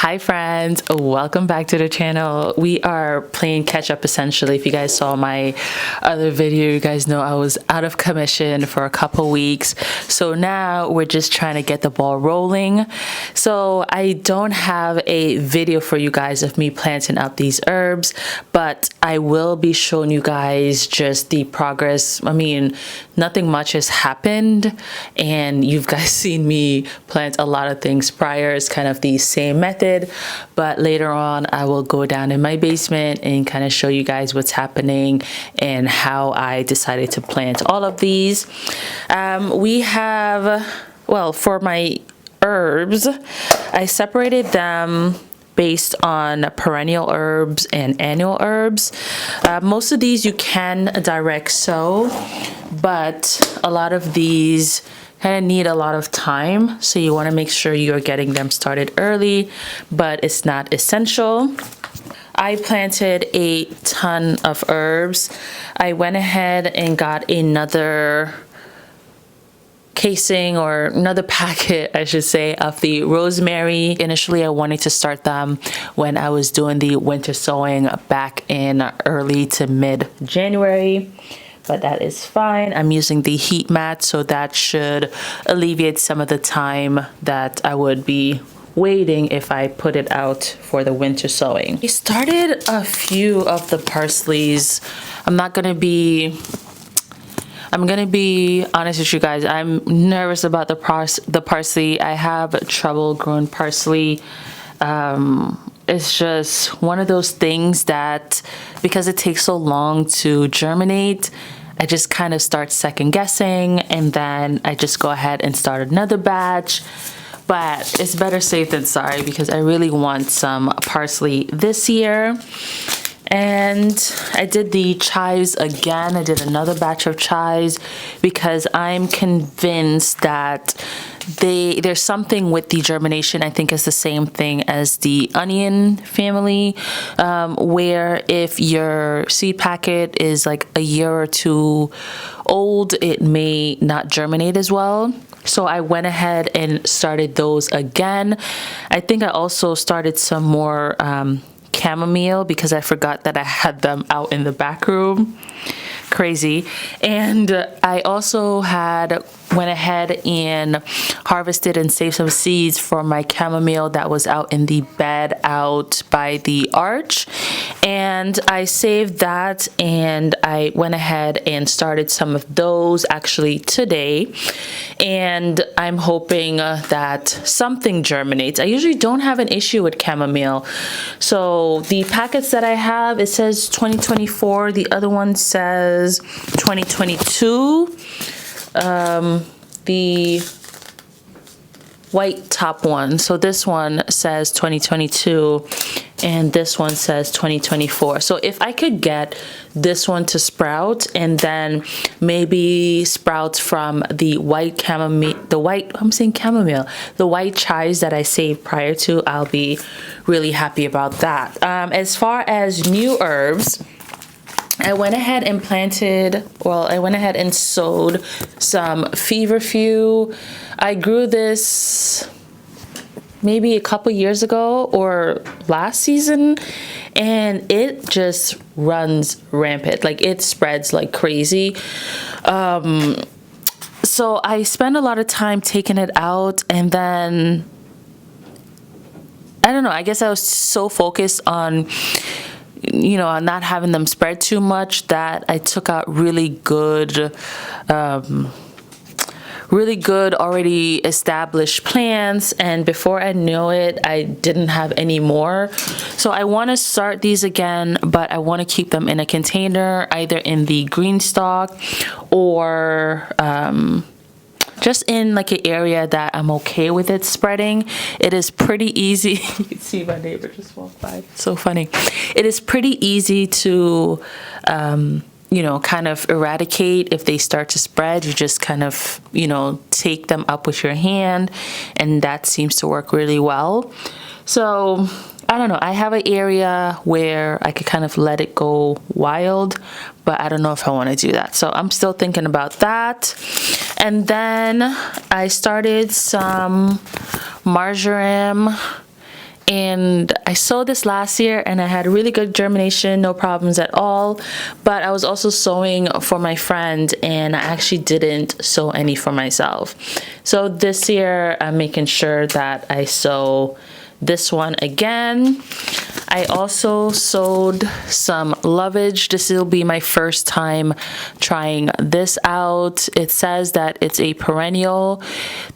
Hi friends, welcome back to the channel. We are playing catch up essentially. If you guys saw my other video, you guys know I was out of commission for a couple weeks. So now we're just trying to get the ball rolling. So I don't have a video for you guys of me planting out these herbs, but I will be showing you guys just the progress. I mean, nothing much has happened and you've guys seen me plant a lot of things prior. It's kind of the same method, but later on I will go down in my basement and kind of show you guys what's happening and how I decided to plant all of these. We have, well, for my herbs, I separated them based on perennial herbs and annual herbs. Most of these you can direct sow, but a lot of these kind of need a lot of time, so you want to make sure you're getting them started early, but it's not essential. I planted a ton of herbs. I went ahead and got another casing, or another packet I should say, of the rosemary. Initially I wanted to start them when I was doing the winter sowing back in early to mid-January, but that is fine. I'm using the heat mat, so that should alleviate some of the time that I would be waiting if I put it out for the winter sowing. I started a few of the parsleys. I'm gonna be honest with you guys. I'm nervous about the parsley. I have trouble growing parsley. It's just one of those things that, because it takes so long to germinate, I just kind of start second guessing, and then I just go ahead and start another batch. But it's better safe than sorry, because I really want some parsley this year. And I did the chives again. I did another batch of chives because I'm convinced that there's something with the germination. I think it's the same thing as the onion family, where if your seed packet is like a year or two old, it may not germinate as well. So I went ahead and started those again. I think I also started some more chamomile because I forgot that I had them out in the back room. Crazy. And I also went ahead and harvested and saved some seeds for my chamomile that was out in the bed out by the arch, and I saved that, and I went ahead and started some of those actually today, and I'm hoping that something germinates. I usually don't have an issue with chamomile. So the packets that I have, it says 2024, the other one says 2022. The white top one, so this one says 2022 and this one says 2024. So if I could get this one to sprout, and then maybe sprouts from the white chamomile, the white chives that I saved prior to, I'll be really happy about that. As far as new herbs, I went ahead and sowed some feverfew. I grew this maybe a couple years ago or last season, and it just runs rampant. Like, it spreads like crazy. So I spent a lot of time taking it out, and then I don't know, I guess I was so focused on not having them spread too much that I took out really good already established plants, and before I knew it, I didn't have any more. So I want to start these again, but I want to keep them in a container, either in the green stock or just in like an area that I'm okay with it spreading. It is pretty easy. You can see my neighbor just walked by. It's so funny. It is pretty easy to, kind of eradicate if they start to spread. You just kind of, take them up with your hand, and that seems to work really well. So I don't know, I have an area where I could kind of let it go wild, but I don't know if I want to do that. So I'm still thinking about that. And then I started some marjoram And I sowed this last year and I had really good germination, no problems at all. But I was also sowing for my friend and I actually didn't sow any for myself. So this year I'm making sure that I sow this one again. I also sowed some lovage. This will be my first time trying this out. It says that it's a perennial.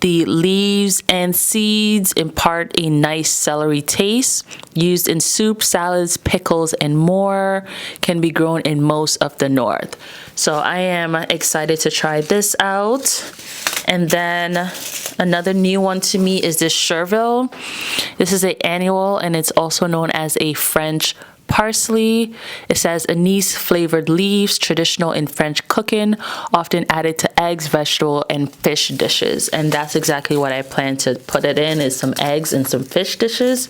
The leaves and seeds impart a nice celery taste. Used in soup, salads, pickles, and more. Can be grown in most of the north. So I am excited to try this out. And then another new one to me is this chervil. This is an annual and it's also known as a French parsley. It says anise flavored leaves, traditional in French cooking, often added to eggs, vegetable, and fish dishes. And that's exactly what I plan to put it in, is some eggs and some fish dishes.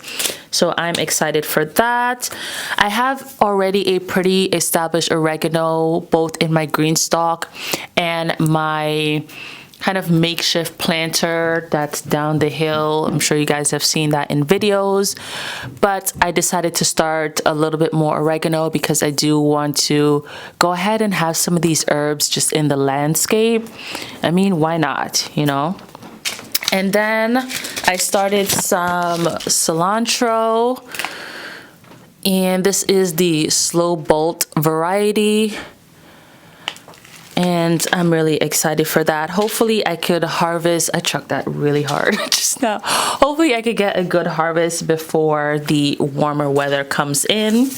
So I'm excited for that. I have already a pretty established oregano, both in my green stalk and my kind of makeshift planter that's down the hill. I'm sure you guys have seen that in videos, but I decided to start a little bit more oregano because I do want to go ahead and have some of these herbs just in the landscape. I mean, why not, you know? And then I started some cilantro, and this is the slow bolt variety. And I'm really excited for that. Hopefully I could harvest, I chucked that really hard just now. Hopefully I could get a good harvest before the warmer weather comes in.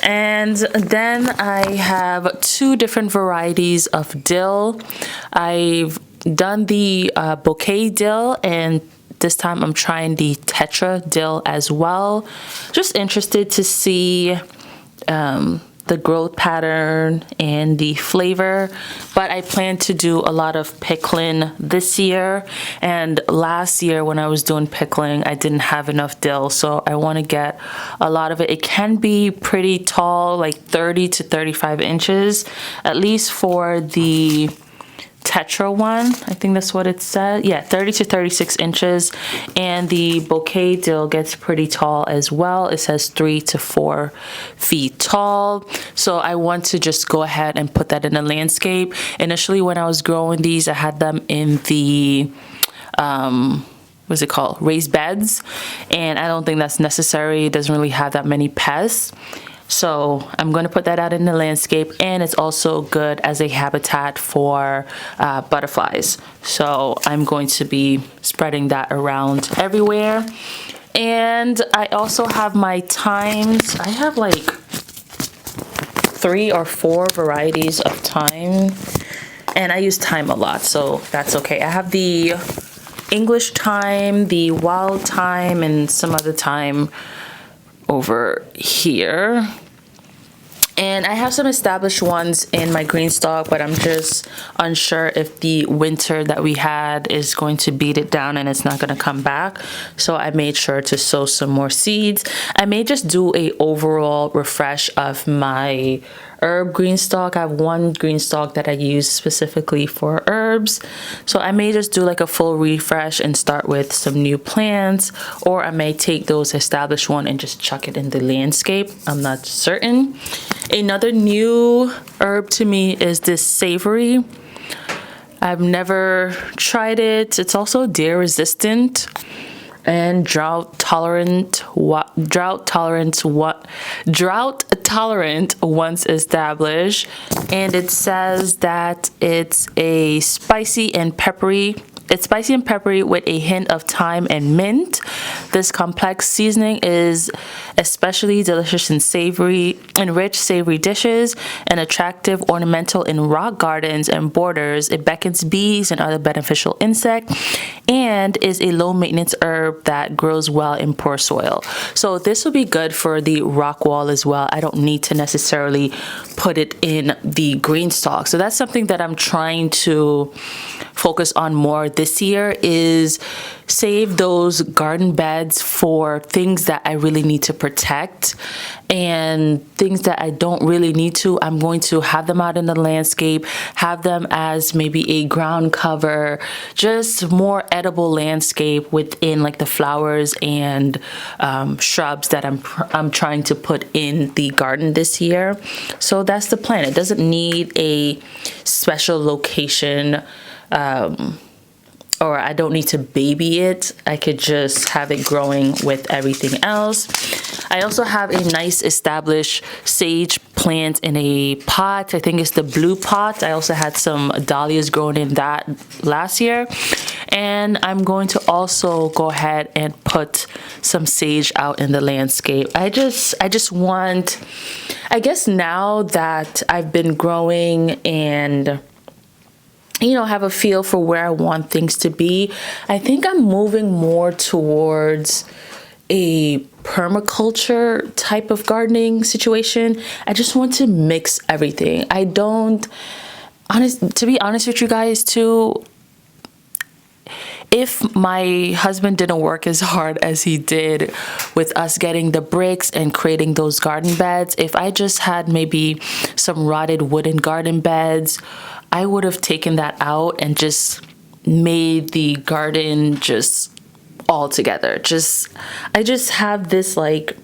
And then I have two different varieties of dill. I've done the bouquet dill, and this time I'm trying the tetra dill as well. Just interested to see the growth pattern and the flavor, but I plan to do a lot of pickling this year. And last year when I was doing pickling, I didn't have enough dill, so I want to get a lot of it. It can be pretty tall, like 30 to 35 inches, at least for the tetra one. I think that's what it said. Yeah, 30 to 36 inches. And the bouquet dill gets pretty tall as well. It says 3 to 4 feet tall. So I want to just go ahead and put that in the landscape. Initially when I was growing these, I had them in the what's it called, raised beds, and I don't think that's necessary. It doesn't really have that many pests. So I'm going to put that out in the landscape, and it's also good as a habitat for butterflies. So I'm going to be spreading that around everywhere. And I also have my thymes. I have like 3 or 4 varieties of thyme, and I use thyme a lot, so that's okay. I have the English thyme, the wild thyme, and some other thyme over here. And I have some established ones in my green stalk, but I'm just unsure if the winter that we had is going to beat it down and it's not going to come back. So I made sure to sow some more seeds. I may just do a overall refresh of my herb green stalk. I have one green stalk that I use specifically for herbs, so I may just do like a full refresh and start with some new plants, or I may take those established one and just chuck it in the landscape. I'm not certain. Another new herb to me is this savory. I've never tried it. It's also deer resistant and drought tolerant once established, and it says that it's spicy and peppery with a hint of thyme and mint. This complex seasoning is especially delicious in rich savory dishes and attractive ornamental in rock gardens and borders. It beckons bees and other beneficial insects, and is a low maintenance herb that grows well in poor soil. So this will be good for the rock wall as well. I don't need to necessarily put it in the green stalk. So that's something that I'm trying to focus on more this year is save those garden beds for things that I really need to protect, and things that I don't really need to, I'm going to have them out in the landscape, have them as maybe a ground cover, just more edible landscape within like the flowers and shrubs that I'm trying to put in the garden this year. So that's the plan. It doesn't need a special location, or I don't need to baby it. I could just have it growing with everything else. I also have a nice established sage plant in a pot. I think it's the blue pot. I also had some dahlias growing in that last year. And I'm going to also go ahead and put some sage out in the landscape. I just want, I guess now that I've been growing and have a feel for where I want things to be, I think I'm moving more towards a permaculture type of gardening situation. I just want to mix everything. To be honest with you guys too, if my husband didn't work as hard as he did with us getting the bricks and creating those garden beds, if I just had maybe some rotted wooden garden beds, I would have taken that out and just made the garden just all together. I just have this like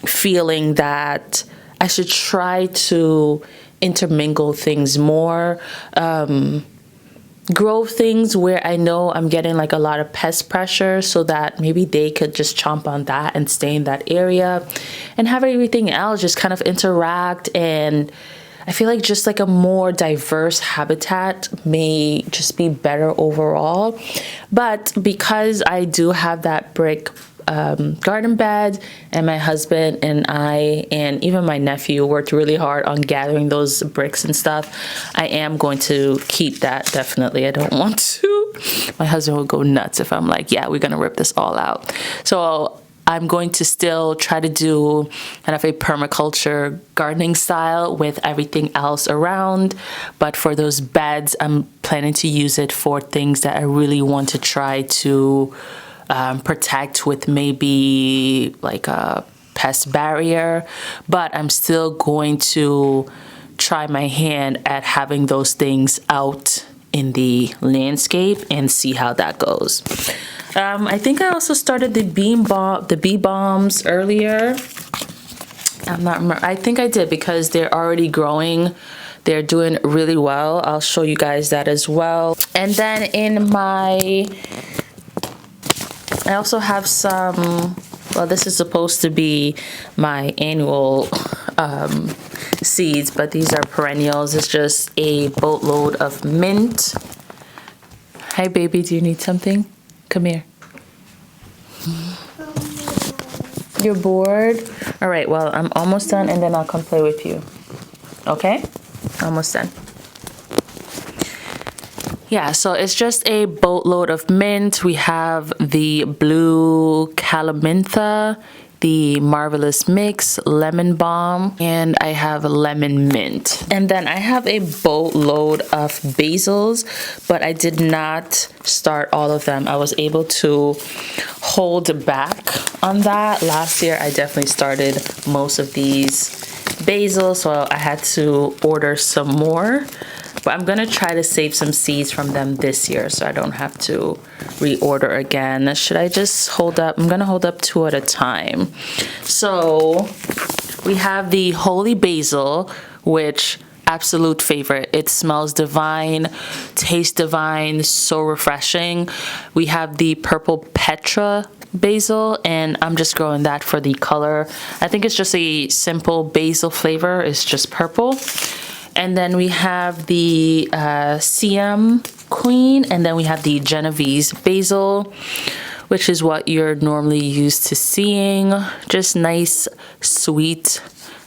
feeling that I should try to intermingle things more, grow things where I know I'm getting like a lot of pest pressure, so that maybe they could just chomp on that and stay in that area, and have everything else just kind of interact. And I feel like just like a more diverse habitat may just be better overall. But because I do have that brick garden bed, and my husband and I and even my nephew worked really hard on gathering those bricks and stuff, I am going to keep that, definitely. I don't want to. My husband would go nuts if I'm like, yeah, we're gonna rip this all out. So I'm going to still try to do kind of a permaculture gardening style with everything else around. But for those beds, I'm planning to use it for things that I really want to try to protect with maybe like a pest barrier. But I'm still going to try my hand at having those things out in the landscape and see how that goes. I think I also started the bee balms earlier. I think I did, because they're already growing. They're doing really well. I'll show you guys that as well. And then I also have some, well, this is supposed to be my annual seeds, but these are perennials. It's just a boatload of mint. Hi, baby, do you need something? Come here. You're bored? All right, well, I'm almost done, and then I'll come play with you. Okay? Almost done. Yeah, so it's just a boatload of mint. We have the blue calamintha, the marvelous mix, lemon balm, and I have lemon mint. And then I have a boatload of basils, but I did not start all of them. I was able to hold back on that. Last year I definitely started most of these basil, so I had to order some more. But I'm gonna try to save some seeds from them this year, so I don't have to reorder again. Should I just hold up? I'm gonna hold up 2 at a time. So we have the holy basil, which absolute favorite. It smells divine, tastes divine, so refreshing. We have the purple Petra basil, and I'm just growing that for the color. I think it's just a simple basil flavor. It's just purple. And then we have the Siam Queen, and then we have the Genovese basil, which is what you're normally used to seeing. Just nice, sweet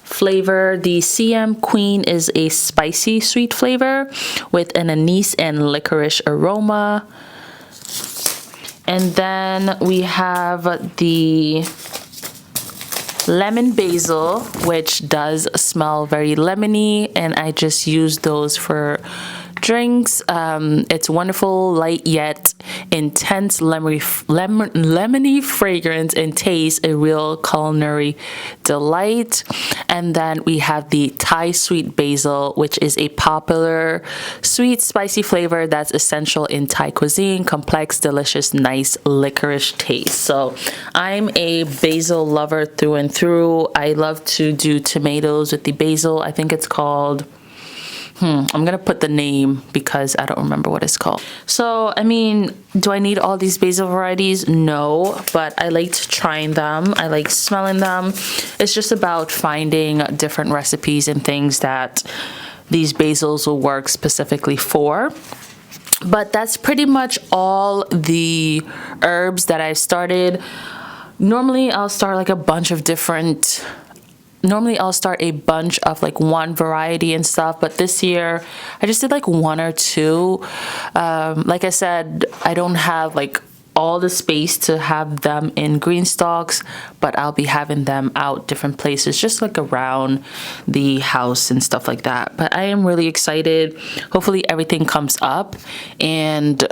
flavor. The Siam Queen is a spicy sweet flavor with an anise and licorice aroma. And then we have the lemon basil, which does smell very lemony, and I just use those for drinks. It's wonderful, light yet intense lemony fragrance and taste, a real culinary delight. And then we have the Thai sweet basil, which is a popular sweet spicy flavor that's essential in Thai cuisine. Complex, delicious, nice licorice taste. So I'm a basil lover through and through. I love to do tomatoes with the basil. I think it's called, I'm gonna put the name because I don't remember what it's called. So, I mean, do I need all these basil varieties? No, but I liked trying them. I like smelling them. It's just about finding different recipes and things that these basils will work specifically for. But that's pretty much all the herbs that I've started. Normally I'll start like a bunch of like one variety and stuff, but this year I just did like one or two. Like I said, I don't have like all the space to have them in green stalks, but I'll be having them out different places, just like around the house and stuff like that. But I am really excited. Hopefully everything comes up. And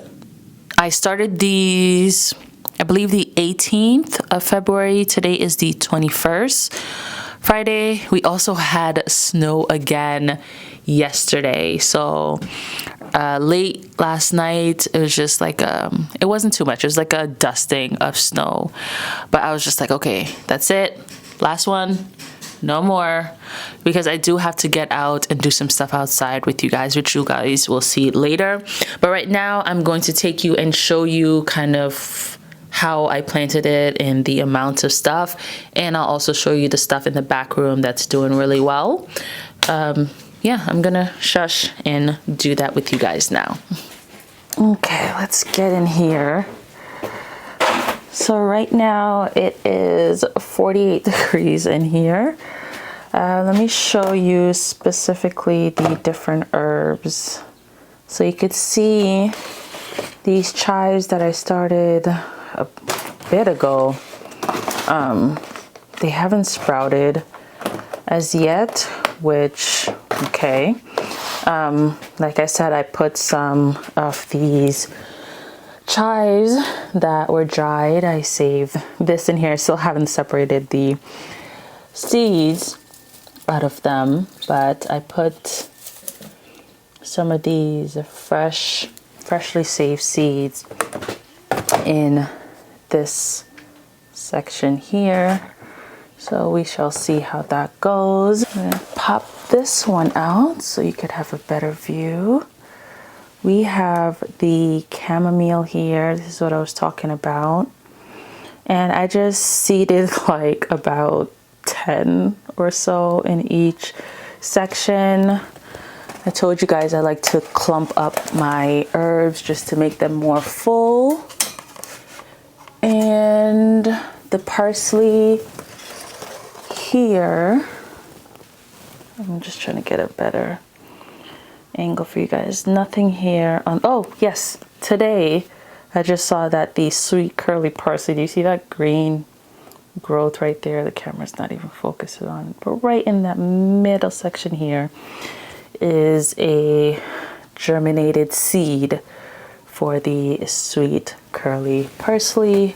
I started these, I believe, the 18th of February. Today is the 21st. Friday, we also had snow again yesterday. So late last night, it was just like, it wasn't too much. It was like a dusting of snow. But I was just like, okay, that's it. Last one. No more. Because I do have to get out and do some stuff outside with you guys, which you guys will see later. But right now, I'm going to take you and show you kind of how I planted it and the amount of stuff, and I'll also show you the stuff in the back room that's doing really well. Yeah, I'm gonna shush and do that with you guys now. Okay, let's get in here. So right now it is 48 degrees in here. Let me show you specifically the different herbs. So you could see these chives that I started a bit ago. They haven't sprouted as yet, which, okay. Like I said, I put some of these chives that were dried. I saved this in here. I still haven't separated the seeds out of them, but I put some of these freshly saved seeds in this section here. So we shall see how that goes. I'm gonna pop this one out so you could have a better view. We have the chamomile here. This is what I was talking about. And I just seeded like about 10 or so in each section. I told you guys I like to clump up my herbs just to make them more full. And the parsley here, I'm just trying to get a better angle for you guys. Nothing here on, oh yes, today I just saw that the sweet curly parsley, do you see that green growth right there? The camera's not even focusing on it, but right in that middle section here is a germinated seed for the sweet curly parsley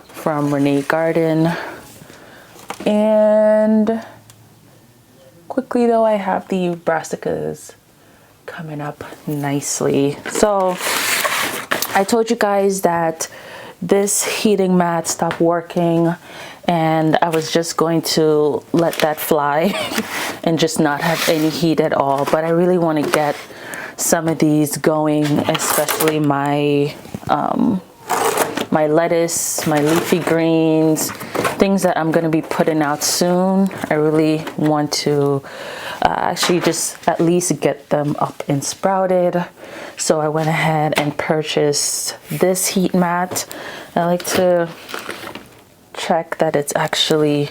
from Renee Garden. And quickly though, I have the brassicas coming up nicely. So I told you guys that this heating mat stopped working and I was just going to let that fly and just not have any heat at all. But I really want to get some of these going, especially my my lettuce, my leafy greens, things that I'm going to be putting out soon. I really want to actually just at least get them up and sprouted. So I went ahead and purchased this heat mat. I like to check that it's actually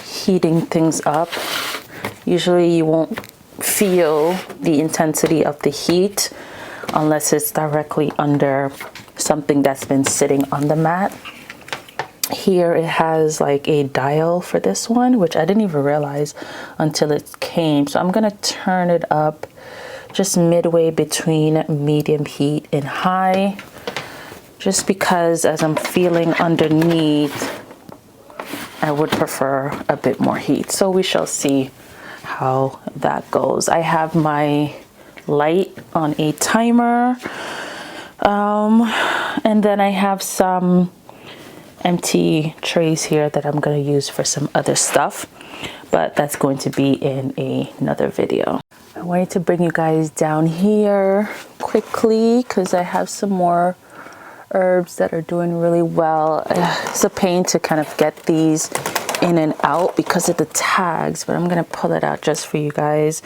heating things up. Usually you won't feel the intensity of the heat unless it's directly under something that's been sitting on the mat. Here it has like a dial for this one, which I didn't even realize until it came. So I'm gonna turn it up just midway between medium heat and high, just because as I'm feeling underneath, I would prefer a bit more heat. So we shall see how that goes. I have my light on a timer, and then I have some empty trays here that I'm going to use for some other stuff, but that's going to be in another video. I wanted to bring you guys down here quickly because I have some more herbs that are doing really well. It's a pain to kind of get these in and out because of the tags, but I'm going to pull it out just for you guys.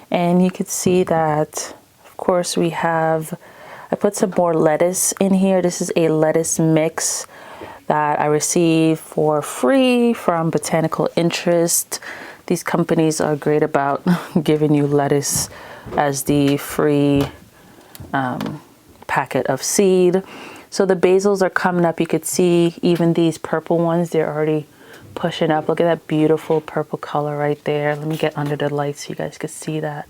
And you can see that, of course, I put some more lettuce in here. This is a lettuce mix that I received for free from Botanical Interest. These companies are great about giving you lettuce as the free packet of seed. So the basils are coming up. You could see even these purple ones, they're already pushing up. Look at that beautiful purple color right there. Let me get under the light so you guys can see that.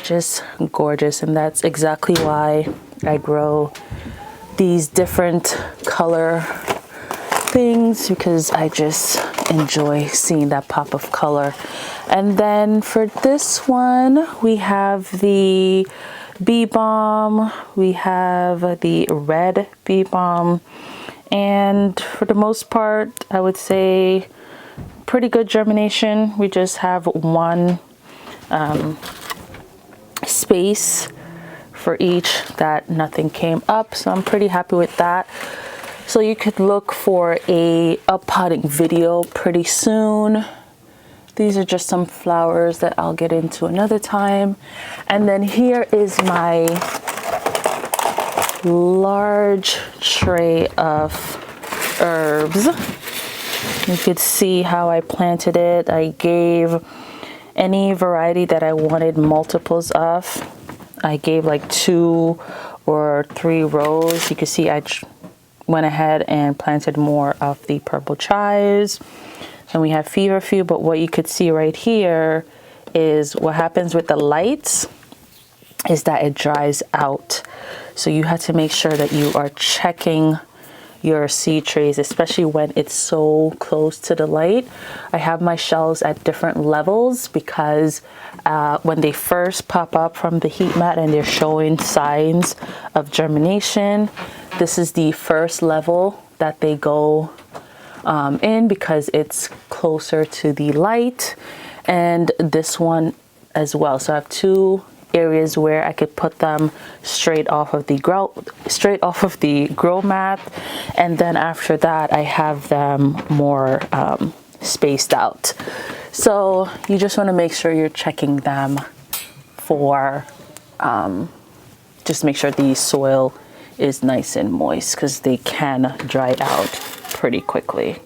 Just gorgeous. And that's exactly why I grow these different color things, because I just enjoy seeing that pop of color. And then for this one, we have the bee balm, we have the red bee balm, and for the most part, I would say pretty good germination. We just have one space for each that nothing came up, so I'm pretty happy with that. So you could look for a potting video pretty soon. These are just some flowers that I'll get into another time. And then here is my large tray of herbs. You could see how I planted it. I gave any variety that I wanted multiples of. I gave like 2 or 3 rows. You can see I went ahead and planted more of the purple chives. And we have feverfew, but what you could see right here is what happens with the lights is that it dries out. So you have to make sure that you are checking your seed trays, especially when it's so close to the light. I have my shelves at different levels because when they first pop up from the heat mat and they're showing signs of germination, this is the first level that they go in because it's closer to the light, and this one as well. So I have 2 areas where I could put them straight off of the grow mat, and then after that I have them more spaced out. So you just want to make sure you're checking them for just make sure the soil is nice and moist, because they can dry out pretty quickly.